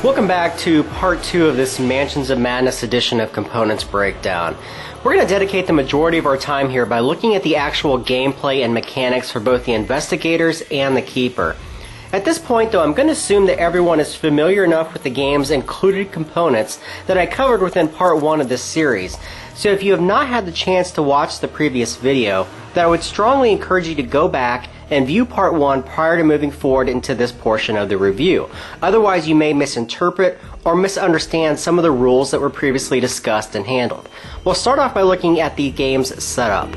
Welcome back to part 2 of this Mansions of Madness edition of Components Breakdown. We're going to dedicate the majority of our time here by looking at the actual gameplay and mechanics for both the Investigators and the Keeper. At this point though, I'm going to assume that everyone is familiar enough with the game's included components that I covered within part 1 of this series. So if you have not had the chance to watch the previous video, then I would strongly encourage you to go back and view part 1 prior to moving forward into this portion of the review. Otherwise you may misinterpret or misunderstand some of the rules that were previously discussed and handled. We'll start off by looking at the game's setup.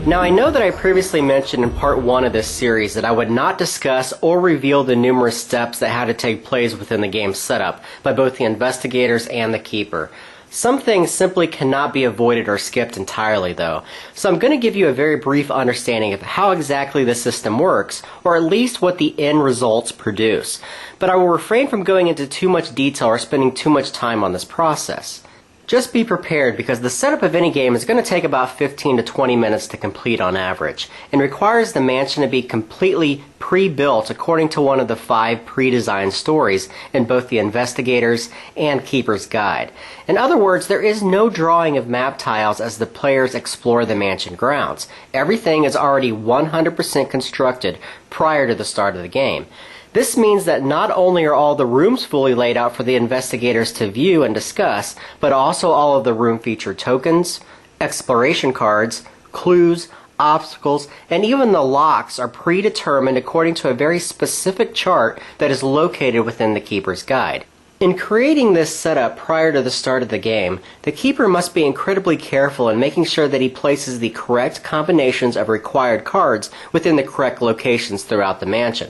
Now I know that I previously mentioned in part 1 of this series that I would not discuss or reveal the numerous steps that had to take place within the game's setup by both the Investigators and the Keeper. Some things simply cannot be avoided or skipped entirely though, so I'm going to give you a very brief understanding of how exactly the system works, or at least what the end results produce. But I will refrain from going into too much detail or spending too much time on this process. Just be prepared because the setup of any game is going to take about 15 to 20 minutes to complete on average, and requires the mansion to be completely pre-built according to one of the 5 pre-designed stories in both the Investigators and Keeper's Guide. In other words, there is no drawing of map tiles as the players explore the mansion grounds. Everything is already 100% constructed prior to the start of the game. This means that not only are all the rooms fully laid out for the Investigators to view and discuss, but also all of the room feature tokens, exploration cards, clues, obstacles, and even the locks are predetermined according to a very specific chart that is located within the Keeper's Guide. In creating this setup prior to the start of the game, the Keeper must be incredibly careful in making sure that he places the correct combinations of required cards within the correct locations throughout the mansion.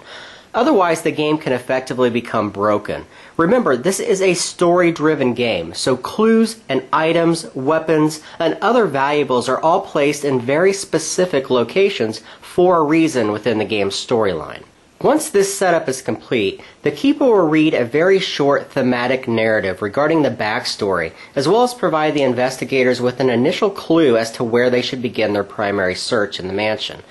Otherwise, the game can effectively become broken. Remember, this is a story-driven game, so clues and items, weapons, and other valuables are all placed in very specific locations for a reason within the game's storyline. Once this setup is complete, the Keeper will read a very short thematic narrative regarding the backstory, as well as provide the Investigators with an initial clue as to where they should begin their primary search in the mansion.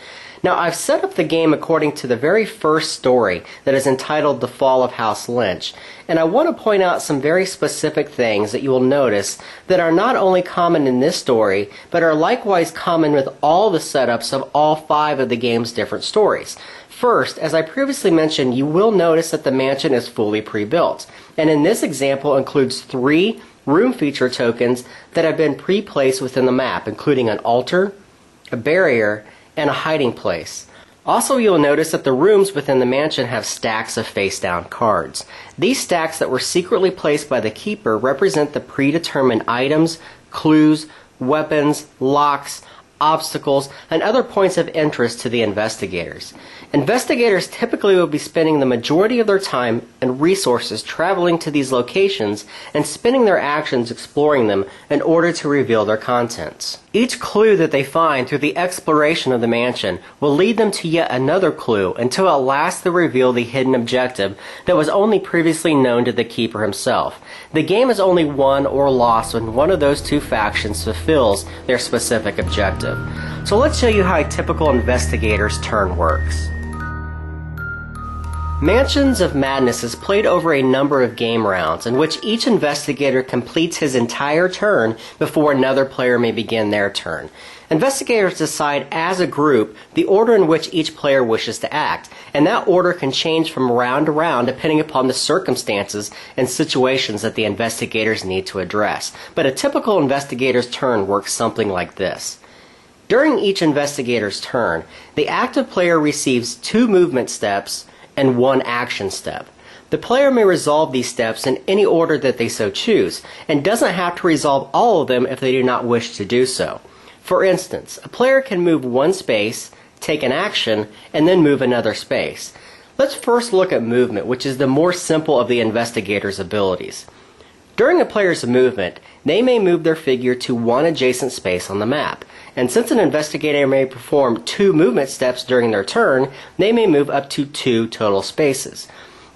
Now, I've set up the game according to the very first story that is entitled The Fall of House Lynch, and I want to point out some very specific things that you will notice that are not only common in this story, but are likewise common with all the setups of all 5 of the game's different stories. First, as I previously mentioned, you will notice that the mansion is fully pre-built, and in this example includes 3 room feature tokens that have been pre-placed within the map, including an altar, a barrier, and a hiding place. Also, you'll notice that the rooms within the mansion have stacks of face-down cards. These stacks that were secretly placed by the Keeper represent the predetermined items, clues, weapons, locks, obstacles, and other points of interest to the Investigators. Investigators typically will be spending the majority of their time and resources traveling to these locations and spending their actions exploring them in order to reveal their contents. Each clue that they find through the exploration of the mansion will lead them to yet another clue until at last they reveal the hidden objective that was only previously known to the Keeper himself. The game is only won or lost when one of those 2 factions fulfills their specific objective. So let's show you how a typical Investigator's turn works. Mansions of Madness is played over a number of game rounds in which each Investigator completes his entire turn before another player may begin their turn. Investigators decide as a group the order in which each player wishes to act, and that order can change from round to round depending upon the circumstances and situations that the Investigators need to address. But a typical Investigator's turn works something like this. During each Investigator's turn, the active player receives 2 movement steps and 1 action step. The player may resolve these steps in any order that they so choose, and doesn't have to resolve all of them if they do not wish to do so. For instance, a player can move 1 space, take an action, and then move another space. Let's first look at movement, which is the more simple of the Investigator's abilities. During a player's movement, they may move their figure to 1 adjacent space on the map. And since an Investigator may perform 2 movement steps during their turn, they may move up to 2 total spaces.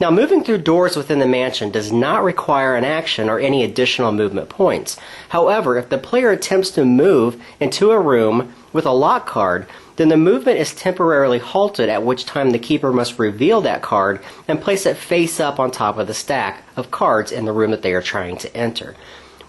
Now, moving through doors within the mansion does not require an action or any additional movement points. However, if the player attempts to move into a room with a lock card, then the movement is temporarily halted, at which time the keeper must reveal that card and place it face up on top of the stack of cards in the room that they are trying to enter.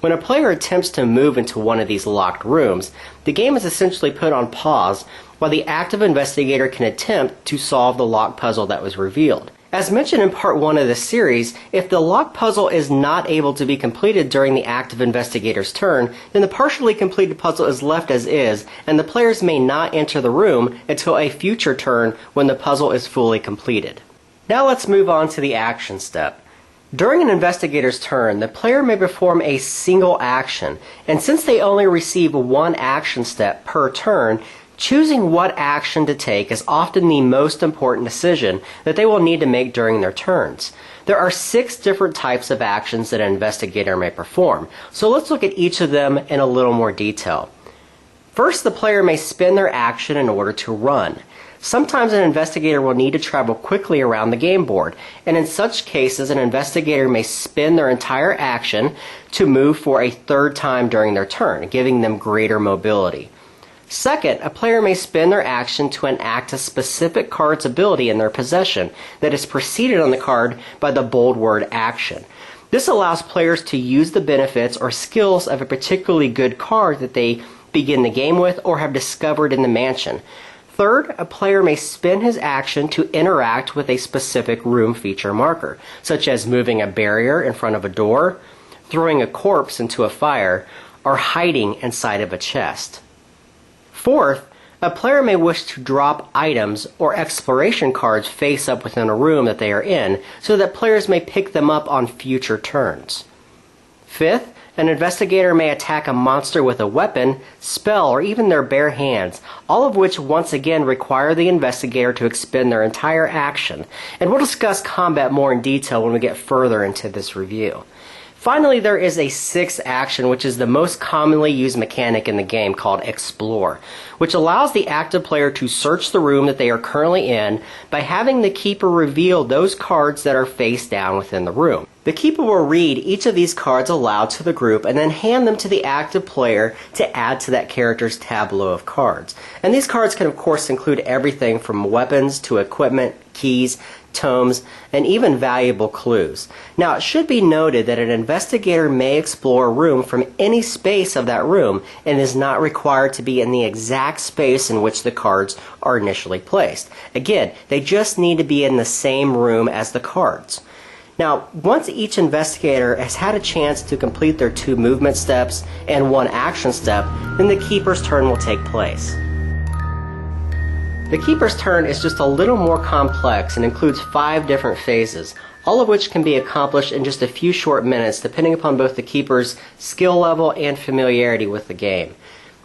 When a player attempts to move into one of these locked rooms, the game is essentially put on pause while the active investigator can attempt to solve the lock puzzle that was revealed. As mentioned in part 1 of this series, if the lock puzzle is not able to be completed during the active investigator's turn, then the partially completed puzzle is left as is, and the players may not enter the room until a future turn when the puzzle is fully completed. Now let's move on to the action step. During an investigator's turn, the player may perform a single action, and since they only receive one action step per turn, choosing what action to take is often the most important decision that they will need to make during their turns. There are 6 different types of actions that an investigator may perform, so let's look at each of them in a little more detail. First, the player may spend their action in order to run. Sometimes an investigator will need to travel quickly around the game board, and in such cases an investigator may spend their entire action to move for a third time during their turn, giving them greater mobility. Second, a player may spend their action to enact a specific card's ability in their possession that is preceded on the card by the bold word action. This allows players to use the benefits or skills of a particularly good card that they begin the game with or have discovered in the mansion. Third, a player may spend his action to interact with a specific room feature marker, such as moving a barrier in front of a door, throwing a corpse into a fire, or hiding inside of a chest. Fourth, a player may wish to drop items or exploration cards face up within a room that they are in, so that players may pick them up on future turns. Fifth, an investigator may attack a monster with a weapon, spell, or even their bare hands, all of which once again require the investigator to expend their entire action, and we'll discuss combat more in detail when we get further into this review. Finally, there is a 6th action, which is the most commonly used mechanic in the game, called Explore, which allows the active player to search the room that they are currently in by having the keeper reveal those cards that are face down within the room. The keeper will read each of these cards aloud to the group and then hand them to the active player to add to that character's tableau of cards. And these cards can of course include everything from weapons to equipment, keys, tomes, and even valuable clues. Now, it should be noted that an investigator may explore a room from any space of that room and is not required to be in the exact space in which the cards are initially placed. Again, they just need to be in the same room as the cards. Now, once each investigator has had a chance to complete their 2 movement steps and 1 action step, then the keeper's turn will take place. The keeper's turn is just a little more complex and includes 5 different phases, all of which can be accomplished in just a few short minutes depending upon both the keeper's skill level and familiarity with the game.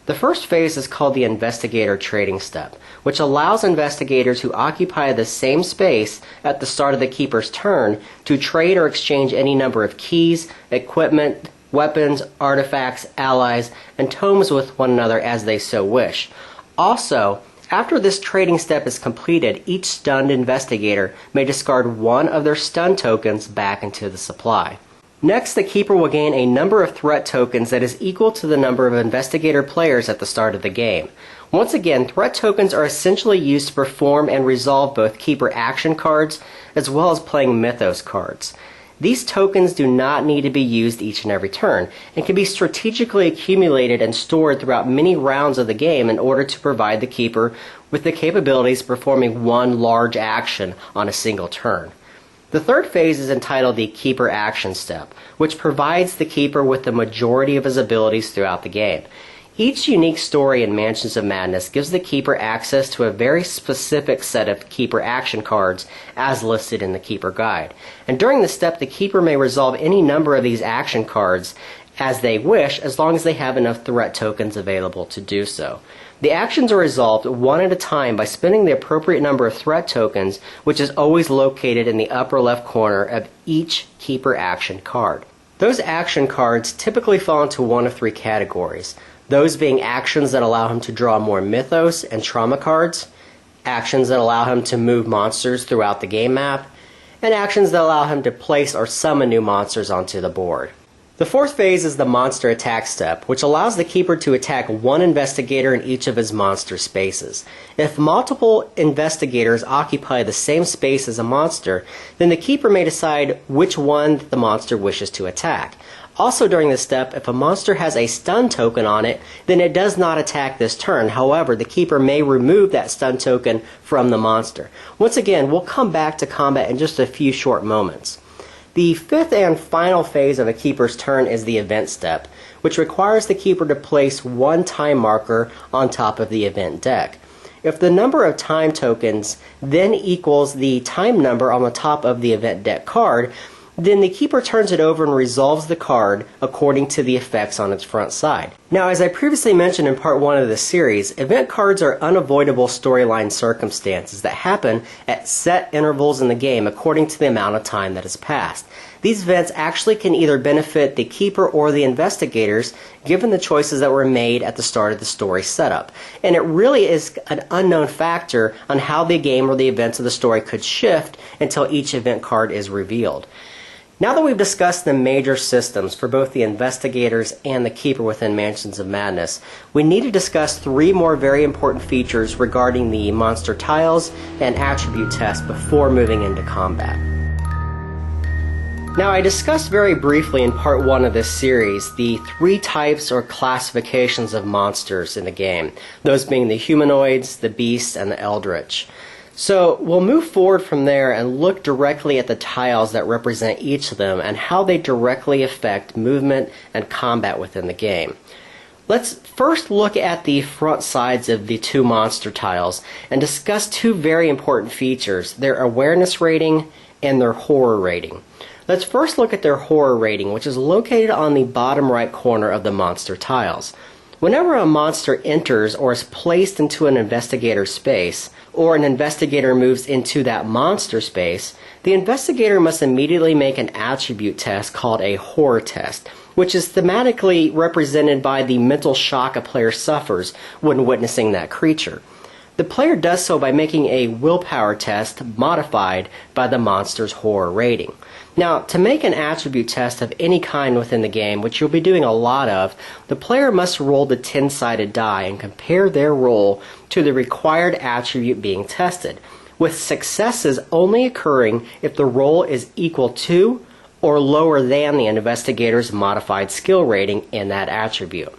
The first phase is called the investigator trading step, which allows investigators who occupy the same space at the start of the keeper's turn to trade or exchange any number of keys, equipment, weapons, artifacts, allies, and tomes with one another as they so wish. Also, after this trading step is completed, each stunned investigator may discard 1 of their stun tokens back into the supply. Next, the keeper will gain a number of threat tokens that is equal to the number of investigator players at the start of the game. Once again, threat tokens are essentially used to perform and resolve both keeper action cards as well as playing mythos cards. These tokens do not need to be used each and every turn and can be strategically accumulated and stored throughout many rounds of the game in order to provide the keeper with the capabilities of performing 1 large action on a single turn. The third phase is entitled the Keeper Action Step, which provides the keeper with the majority of his abilities throughout the game. Each unique story in Mansions of Madness gives the keeper access to a very specific set of keeper action cards as listed in the Keeper Guide. And during this step, the keeper may resolve any number of these action cards as they wish, as long as they have enough threat tokens available to do so. The actions are resolved 1 at a time by spending the appropriate number of threat tokens, which is always located in the upper left corner of each keeper action card. Those action cards typically fall into 1 of 3 categories, those being actions that allow him to draw more mythos and trauma cards, actions that allow him to move monsters throughout the game map, and actions that allow him to place or summon new monsters onto the board. The fourth phase is the monster attack step, which allows the keeper to attack one investigator in each of his monster spaces. If multiple investigators occupy the same space as a monster, then the keeper may decide which one the monster wishes to attack. Also during this step, if a monster has a stun token on it, then it does not attack this turn. However, the keeper may remove that stun token from the monster. Once again, we'll come back to combat in just a few short moments. The fifth and final phase of a keeper's turn is the event step, which requires the keeper to place one time marker on top of the event deck. If the number of time tokens then equals the time number on the top of the event deck card, then the keeper turns it over and resolves the card according to the effects on its front side. Now, as I previously mentioned in part 1 of this series, event cards are unavoidable storyline circumstances that happen at set intervals in the game according to the amount of time that has passed. These events actually can either benefit the keeper or the investigators given the choices that were made at the start of the story setup. And it really is an unknown factor on how the game or the events of the story could shift until each event card is revealed. Now that we've discussed the major systems for both the investigators and the keeper within Mansions of Madness, we need to discuss 3 more very important features regarding the monster tiles and attribute tests before moving into combat. Now, I discussed very briefly in part 1 of this series the 3 types or classifications of monsters in the game, those being the humanoids, the beasts, and the eldritch. So we'll move forward from there and look directly at the tiles that represent each of them and how they directly affect movement and combat within the game. Let's first look at the front sides of the 2 monster tiles and discuss 2 very important features, their awareness rating and their horror rating. Let's first look at their horror rating, which is located on the bottom right corner of the monster tiles. Whenever a monster enters or is placed into an investigator space, or an investigator moves into that monster space, the investigator must immediately make an attribute test called a horror test, which is thematically represented by the mental shock a player suffers when witnessing that creature. The player does so by making a willpower test modified by the monster's horror rating. Now, to make an attribute test of any kind within the game, which you'll be doing a lot of, the player must roll the 10-sided die and compare their roll to the required attribute being tested, with successes only occurring if the roll is equal to or lower than the investigator's modified skill rating in that attribute.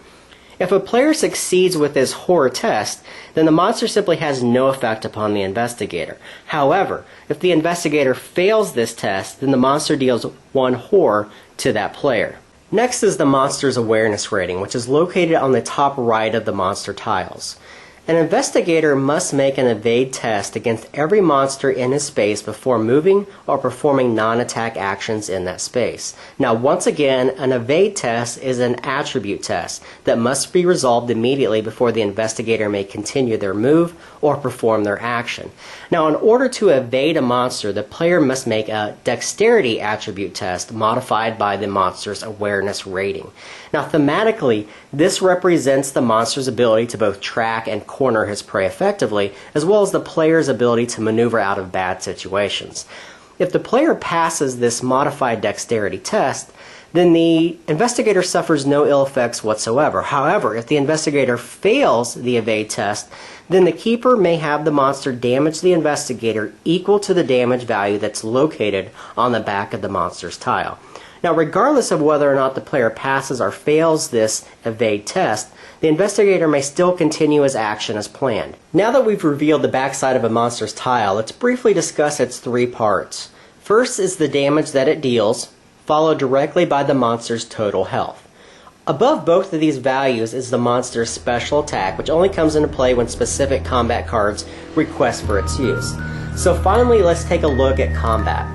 If a player succeeds with this horror test, then the monster simply has no effect upon the investigator. However, if the investigator fails this test, then the monster deals 1 horror to that player. Next is the monster's awareness rating, which is located on the top right of the monster tiles. An investigator must make an evade test against every monster in his space before moving or performing non-attack actions in that space. Now, once again, an evade test is an attribute test that must be resolved immediately before the investigator may continue their move or perform their action. Now, in order to evade a monster, the player must make a dexterity attribute test modified by the monster's awareness rating. Now, thematically, this represents the monster's ability to both track and corner his prey effectively, as well as the player's ability to maneuver out of bad situations. If the player passes this modified dexterity test, then the investigator suffers no ill effects whatsoever. However, if the investigator fails the evade test, then the keeper may have the monster damage the investigator equal to the damage value that's located on the back of the monster's tile. Now, regardless of whether or not the player passes or fails this evade test, the investigator may still continue his action as planned. Now that we've revealed the backside of a monster's tile, let's briefly discuss its 3 parts. First is the damage that it deals, followed directly by the monster's total health. Above both of these values is the monster's special attack, which only comes into play when specific combat cards request for its use. So finally, let's take a look at combat.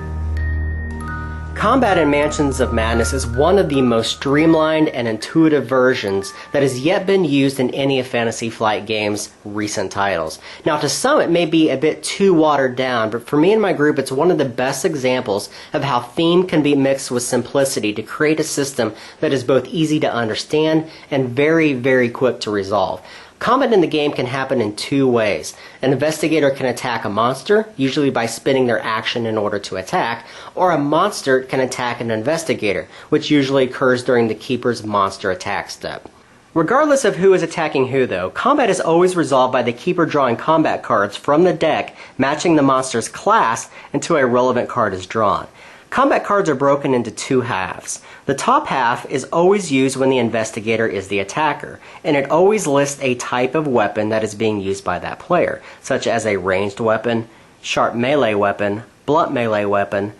Combat in Mansions of Madness is one of the most streamlined and intuitive versions that has yet been used in any of Fantasy Flight Games' recent titles. Now, to some it may be a bit too watered down, but for me and my group it's one of the best examples of how theme can be mixed with simplicity to create a system that is both easy to understand and very, very quick to resolve. Combat in the game can happen in two ways. An investigator can attack a monster, usually by spending their action in order to attack, or a monster can attack an investigator, which usually occurs during the keeper's monster attack step. Regardless of who is attacking who though, combat is always resolved by the keeper drawing combat cards from the deck matching the monster's class until a relevant card is drawn. Combat cards are broken into two halves. The top half is always used when the investigator is the attacker, and it always lists a type of weapon that is being used by that player, such as a ranged weapon, sharp melee weapon, blunt melee weapon,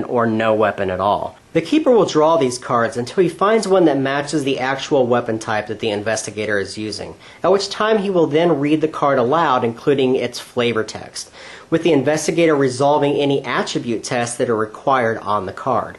or no weapon at all. The keeper will draw these cards until he finds one that matches the actual weapon type that the investigator is using, at which time he will then read the card aloud, including its flavor text, with the investigator resolving any attribute tests that are required on the card.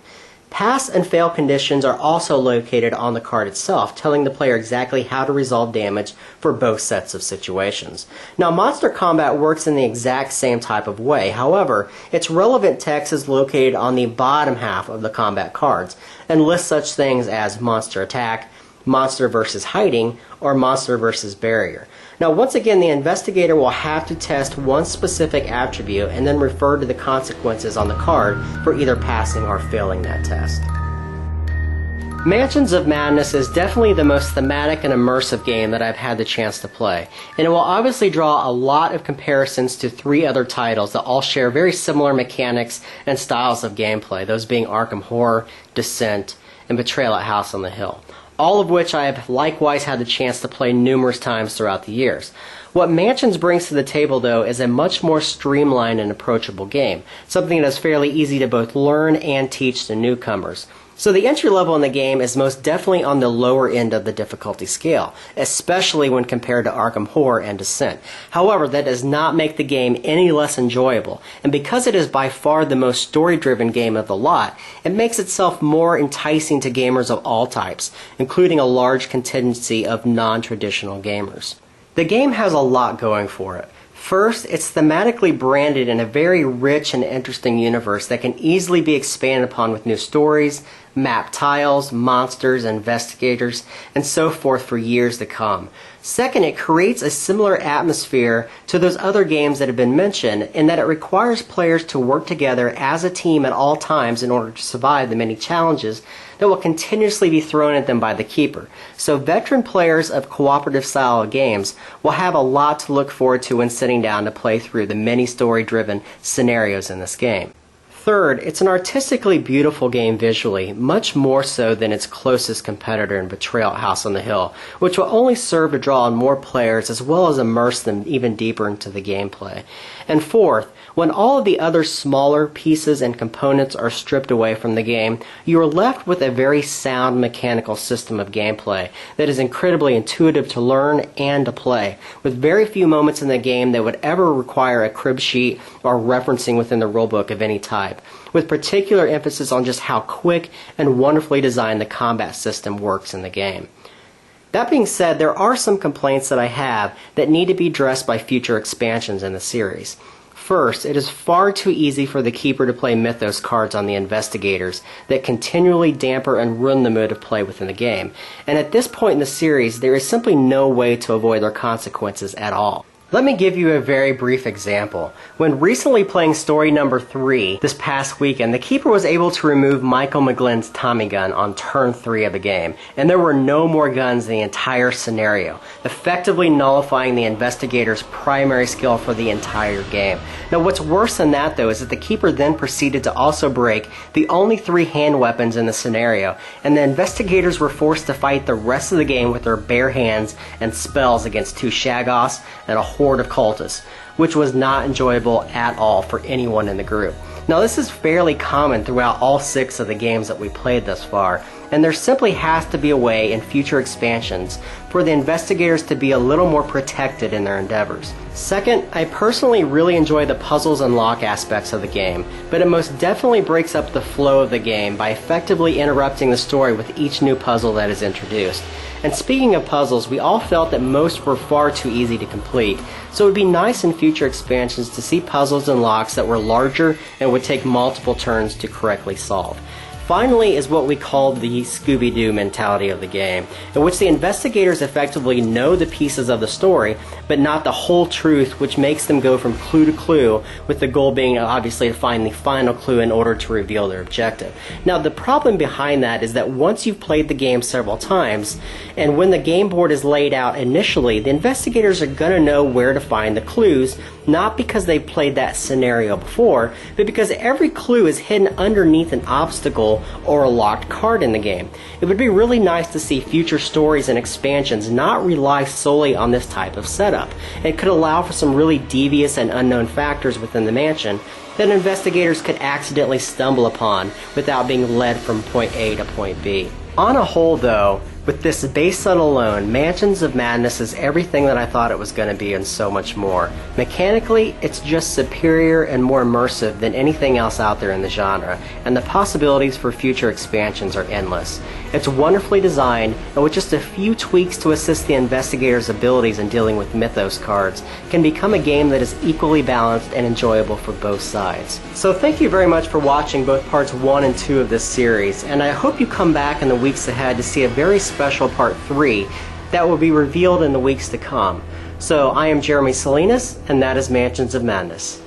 Pass and fail conditions are also located on the card itself, telling the player exactly how to resolve damage for both sets of situations. Now, monster combat works in the exact same type of way. However, its relevant text is located on the bottom half of the combat cards and lists such things as monster attack, monster versus hiding, or monster versus barrier. Now, once again, the investigator will have to test one specific attribute and then refer to the consequences on the card for either passing or failing that test. Mansions of Madness is definitely the most thematic and immersive game that I've had the chance to play, and it will obviously draw a lot of comparisons to three other titles that all share very similar mechanics and styles of gameplay, those being Arkham Horror, Descent, and Betrayal at House on the Hill, all of which I have likewise had the chance to play numerous times throughout the years. What Mansions brings to the table, though, is a much more streamlined and approachable game, something that is fairly easy to both learn and teach to newcomers. So the entry level in the game is most definitely on the lower end of the difficulty scale, especially when compared to Arkham Horror and Descent. However, that does not make the game any less enjoyable, and because it is by far the most story-driven game of the lot, it makes itself more enticing to gamers of all types, including a large contingency of non-traditional gamers. The game has a lot going for it. First, it's thematically branded in a very rich and interesting universe that can easily be expanded upon with new stories, map tiles, monsters, investigators, and so forth for years to come. Second, it creates a similar atmosphere to those other games that have been mentioned in that it requires players to work together as a team at all times in order to survive the many challenges that will continuously be thrown at them by the keeper. So veteran players of cooperative style games will have a lot to look forward to when sitting down to play through the many story-driven scenarios in this game. Third, it's an artistically beautiful game visually, much more so than its closest competitor in Betrayal at House on the Hill, which will only serve to draw in more players as well as immerse them even deeper into the gameplay. And fourth, when all of the other smaller pieces and components are stripped away from the game, you are left with a very sound mechanical system of gameplay that is incredibly intuitive to learn and to play, with very few moments in the game that would ever require a crib sheet or referencing within the rulebook of any type, with particular emphasis on just how quick and wonderfully designed the combat system works in the game. That being said, there are some complaints that I have that need to be addressed by future expansions in the series. First, it is far too easy for the keeper to play Mythos cards on the investigators that continually damper and ruin the mood of play within the game, and at this point in the series, there is simply no way to avoid their consequences at all. Let me give you a very brief example. When recently playing story number 3 this past weekend, the keeper was able to remove Michael McGlynn's Tommy gun on turn 3 of the game, and there were no more guns in the entire scenario, effectively nullifying the investigator's primary skill for the entire game. Now what's worse than that though is that the keeper then proceeded to also break the only 3 hand weapons in the scenario, and the investigators were forced to fight the rest of the game with their bare hands and spells against 2 Shaggoths and a horde of cultists, which was not enjoyable at all for anyone in the group. Now this is fairly common throughout all 6 of the games that we played thus far, and there simply has to be a way in future expansions for the investigators to be a little more protected in their endeavors. Second, I personally really enjoy the puzzles and lock aspects of the game, but it most definitely breaks up the flow of the game by effectively interrupting the story with each new puzzle that is introduced. And speaking of puzzles, we all felt that most were far too easy to complete, so it would be nice in future expansions to see puzzles and locks that were larger and would take multiple turns to correctly solve. Finally is what we call the Scooby-Doo mentality of the game, in which the investigators effectively know the pieces of the story, but not the whole truth, which makes them go from clue to clue, with the goal being obviously to find the final clue in order to reveal their objective. Now, the problem behind that is that once you've played the game several times, and when the game board is laid out initially, the investigators are going to know where to find the clues, not because they played that scenario before, but because every clue is hidden underneath an obstacle or a locked card in the game. It would be really nice to see future stories and expansions not rely solely on this type of setup. It could allow for some really devious and unknown factors within the mansion that investigators could accidentally stumble upon without being led from point A to point B. On a whole though, with this base set alone, Mansions of Madness is everything that I thought it was going to be and so much more. Mechanically, it's just superior and more immersive than anything else out there in the genre, and the possibilities for future expansions are endless. It's wonderfully designed, and with just a few tweaks to assist the investigators' abilities in dealing with Mythos cards, can become a game that is equally balanced and enjoyable for both sides. So thank you very much for watching both parts 1 and 2 of this series, and I hope you come back in the weeks ahead to see a very special part 3 that will be revealed in the weeks to come. So I am Jeremy Salinas, and that is Mansions of Madness.